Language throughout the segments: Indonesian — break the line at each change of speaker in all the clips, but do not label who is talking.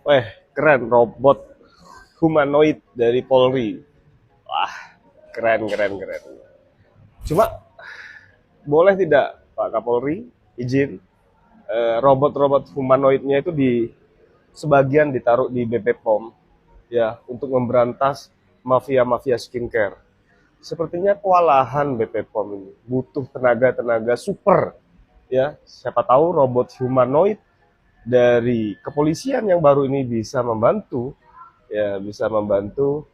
Weh, keren robot humanoid dari Polri. Wah, keren, keren, keren. Cuma boleh tidak Pak Kapolri izin robot-robot humanoidnya itu di sebagian ditaruh di BP POM ya untuk memberantas mafia-mafia skincare. Sepertinya kewalahan BP POM ini, butuh tenaga-tenaga super ya. Siapa tahu robot humanoid dari kepolisian yang baru ini bisa membantu ya, bisa membantu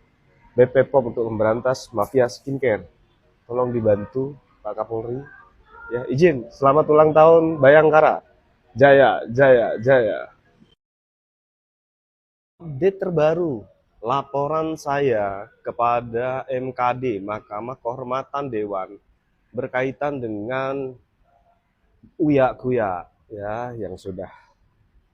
BP POM untuk memberantas mafia skincare. Tolong dibantu Pak Kapolri. Ya, izin. Selamat ulang tahun Bayangkara. Jaya, jaya, jaya. Update terbaru, laporan saya kepada MKD, Mahkamah Kehormatan Dewan, berkaitan dengan uya-kuya ya, yang sudah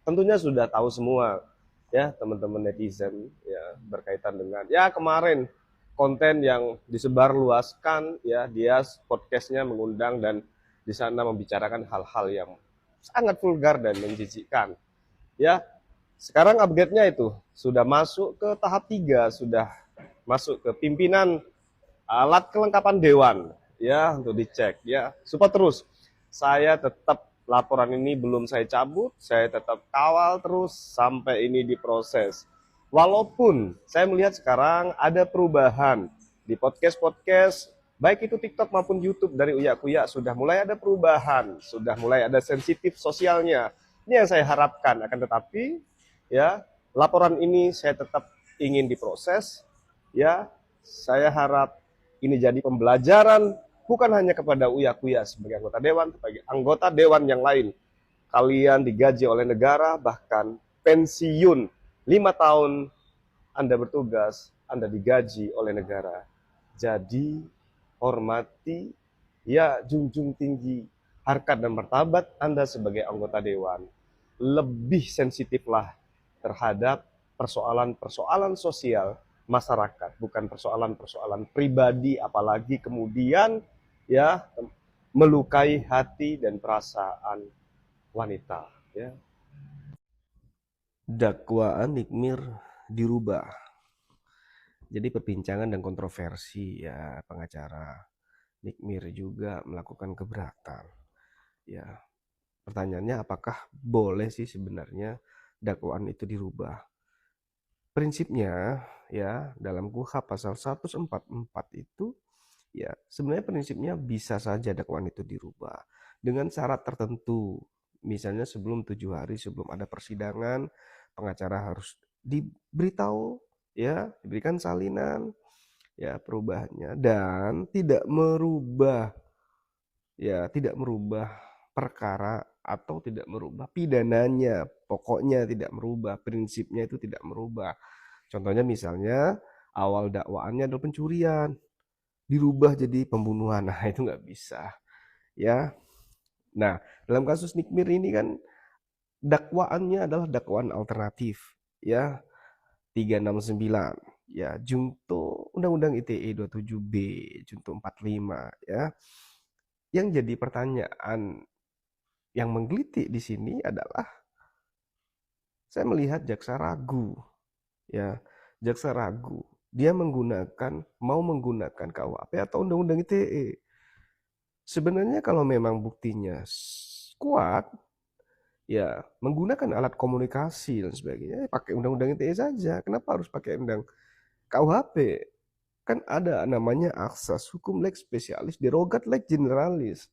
tentunya sudah tahu semua ya teman-teman netizen ya, berkaitan dengan ya kemarin konten yang disebarluaskan ya, dia podcastnya mengundang dan di sana membicarakan hal-hal yang sangat vulgar dan menjijikkan ya. Sekarang upgrade-nya itu sudah masuk ke tahap 3, sudah masuk ke pimpinan alat kelengkapan dewan ya, untuk dicek ya. Support terus. Saya tetap laporan ini belum saya cabut, saya tetap kawal terus sampai ini diproses. Walaupun saya melihat sekarang ada perubahan di podcast-podcast baik itu TikTok maupun YouTube dari Uya Kuya, sudah mulai ada perubahan, sudah mulai ada sensitif sosialnya. Ini yang saya harapkan, akan tetapi ya laporan ini saya tetap ingin diproses ya. Saya harap ini jadi pembelajaran bukan hanya kepada Uya Kuya sebagai anggota dewan, sebagai anggota dewan yang lain. Kalian digaji oleh negara, bahkan pensiun 5 tahun Anda bertugas, Anda digaji oleh negara. Jadi hormati, ya junjung tinggi harkat dan martabat Anda sebagai anggota dewan. Lebih sensitiflah terhadap persoalan-persoalan sosial masyarakat, bukan persoalan-persoalan pribadi, apalagi kemudian ya melukai hati dan perasaan wanita ya.
Dakwaan Nikmir dirubah. Jadi perbincangan dan kontroversi ya, pengacara Nikmir juga melakukan keberatan. Ya, pertanyaannya apakah boleh sih sebenarnya dakwaan itu dirubah? Prinsipnya ya dalam KUHP pasal 144 itu ya sebenarnya prinsipnya bisa saja dakwaan itu dirubah dengan syarat tertentu. Misalnya sebelum 7 hari sebelum ada persidangan, pengacara harus diberitahu ya, diberikan salinan ya perubahannya dan tidak merubah perkara atau tidak merubah pidananya, pokoknya tidak merubah, prinsipnya itu tidak merubah. Contohnya misalnya awal dakwaannya adalah pencurian, dirubah jadi pembunuhan, nah itu nggak bisa ya. Nah, dalam kasus Nikmir ini kan dakwaannya adalah dakwaan alternatif ya, 369 ya, junto Undang-Undang ITE 27B, junto 45 ya. Yang jadi pertanyaan yang menggelitik di sini adalah saya melihat jaksa ragu ya, jaksa ragu. Dia mau menggunakan KUHP atau Undang-Undang ITE. Sebenarnya kalau memang buktinya kuat, ya menggunakan alat komunikasi dan sebagainya, pakai Undang-Undang ITE saja. Kenapa harus pakai Undang KUHP? Kan ada namanya asas hukum lex spesialis, derogat lex generalis.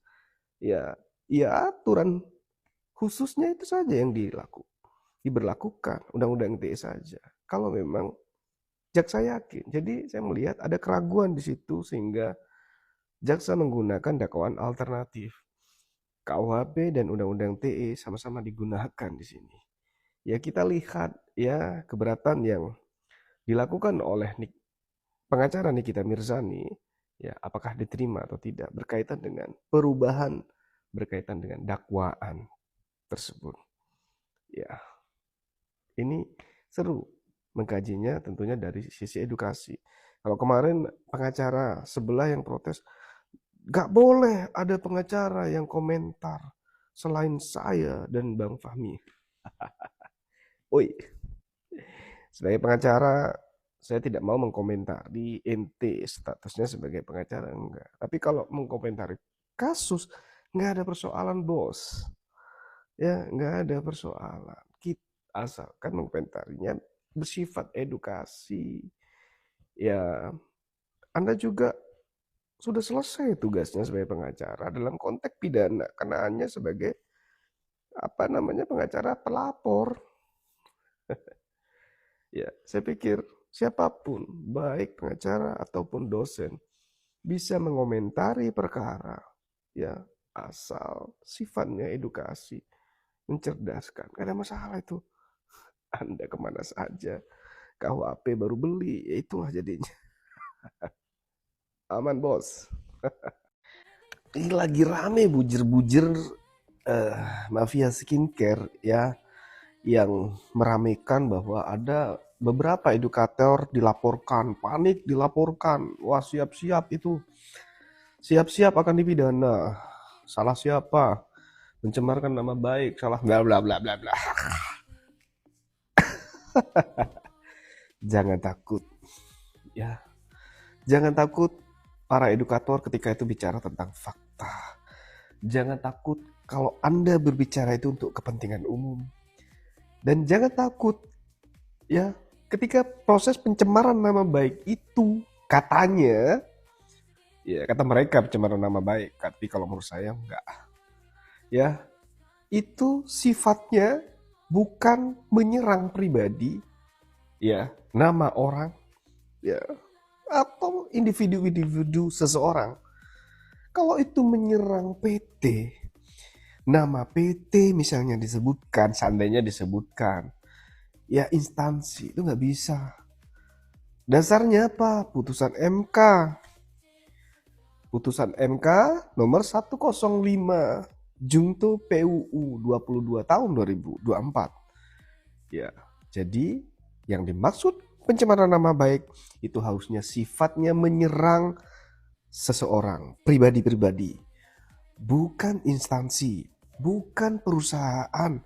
Ya, ya aturan khususnya itu saja yang diberlakukan Undang-Undang ITE saja. Kalau memang jaksa yakin. Jadi saya melihat ada keraguan di situ sehingga jaksa menggunakan dakwaan alternatif. KUHP dan Undang-Undang TE sama-sama digunakan di sini. Ya kita lihat ya keberatan yang dilakukan oleh pengacara Nikita Mirzani, ya apakah diterima atau tidak berkaitan dengan perubahan berkaitan dengan dakwaan tersebut. Ya, ini seru mengkajinya tentunya dari sisi edukasi. Kalau kemarin pengacara sebelah yang protes, gak boleh ada pengacara yang komentar selain saya dan Bang Fahmi. Oi, Sebagai pengacara, saya tidak mau mengkomentari ente statusnya sebagai pengacara, enggak. Tapi kalau mengkomentari kasus, nggak ada persoalan, bos. Ya, nggak ada persoalan. Kita asalkan mengomentarinya bersifat edukasi. Ya, Anda juga sudah selesai tugasnya sebagai pengacara dalam konteks pidana, karena hanya sebagai pengacara pelapor. Ya, saya pikir siapapun, baik pengacara ataupun dosen, bisa mengomentari perkara, ya, asal sifatnya edukasi, mencerdaskan. Gak ada masalah itu. Anda kemana saja, KUHP baru beli, ya itulah jadinya. Aman, bos. Ini lagi rame bujir-bujir mafia skincare, ya, yang meramekan bahwa ada beberapa edukator dilaporkan, panik dilaporkan. Wah, siap-siap itu. Siap-siap akan dipidana. Salah siapa? Mencemarkan nama baik, salah bla bla bla bla bla. Jangan takut. Ya. Jangan takut para edukator ketika itu bicara tentang fakta. Jangan takut kalau Anda berbicara itu untuk kepentingan umum. Dan jangan takut, ya, ketika proses pencemaran nama baik itu katanya, ya kata mereka pencemaran nama baik, tapi kalau menurut saya enggak. Ya, itu sifatnya bukan menyerang pribadi, ya, nama orang, ya, atau individu-individu seseorang. Kalau itu menyerang PT, nama PT misalnya disebutkan, seandainya disebutkan, ya instansi, itu nggak bisa. Dasarnya apa? Putusan MK. Putusan MK nomor 105 Jungto PUU 22 tahun 2024. Ya, jadi yang dimaksud pencemaran nama baik itu harusnya sifatnya menyerang seseorang, pribadi-pribadi, bukan instansi, bukan perusahaan.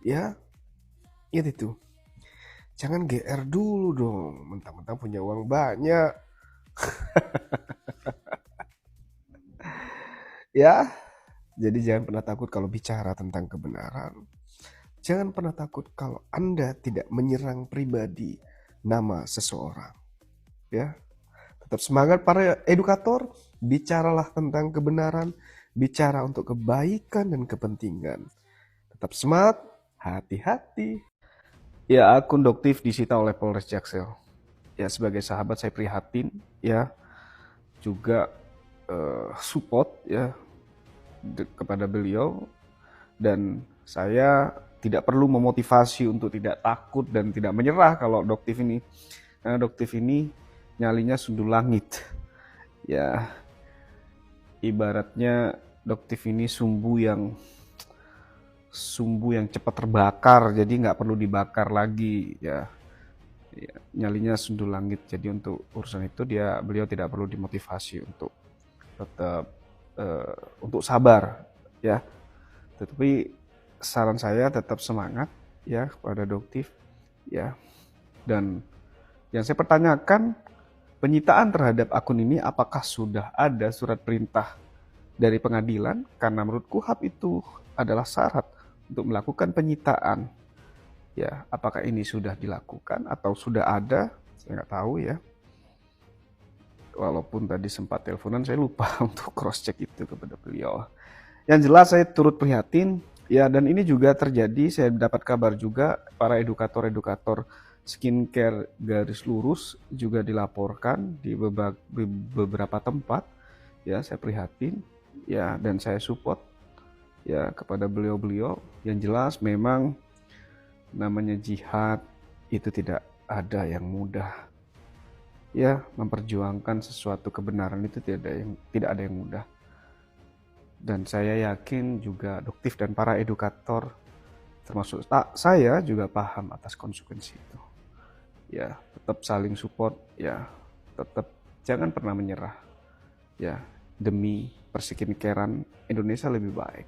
Ya, itu. Jangan GR dulu dong, mentang-mentang punya uang banyak. Ya, jadi jangan pernah takut kalau bicara tentang kebenaran. Jangan pernah takut kalau Anda tidak menyerang pribadi nama seseorang. Ya, tetap semangat para edukator, bicaralah tentang kebenaran, bicara untuk kebaikan dan kepentingan. Tetap semangat, hati-hati. Ya, akun Doktif disita oleh Polres Jaksel. Ya, sebagai sahabat saya prihatin, ya, juga support, ya, kepada beliau, dan saya tidak perlu memotivasi untuk tidak takut dan tidak menyerah kalau Doktif ini, karena Doktif ini nyalinya sundul langit, ya, ibaratnya Doktif ini sumbu yang cepat terbakar, jadi nggak perlu dibakar lagi, ya. Ya, nyalinya sundul langit, jadi untuk urusan itu beliau tidak perlu dimotivasi untuk tetap untuk sabar, ya. Tetapi saran saya tetap semangat, ya, kepada Doktif, ya. Dan yang saya pertanyakan, penyitaan terhadap akun ini apakah sudah ada surat perintah dari pengadilan? Karena menurut KUHP itu adalah syarat untuk melakukan penyitaan. Ya, apakah ini sudah dilakukan atau sudah ada? Saya nggak tahu, ya. Walaupun tadi sempat teleponan, saya lupa untuk cross check itu kepada beliau. Yang jelas saya turut prihatin, ya, dan ini juga terjadi, saya dapat kabar juga para edukator-edukator skincare garis lurus juga dilaporkan di beberapa tempat, ya. Saya prihatin, ya, dan saya support, ya, kepada beliau-beliau. Yang jelas memang namanya jihad itu tidak ada yang mudah, ya. Memperjuangkan sesuatu kebenaran itu tidak ada yang mudah. Dan saya yakin juga Doktif dan para edukator, termasuk saya, juga paham atas konsekuensi itu. Ya, tetap saling support, ya, tetap jangan pernah menyerah, ya, demi perskincare Indonesia lebih baik.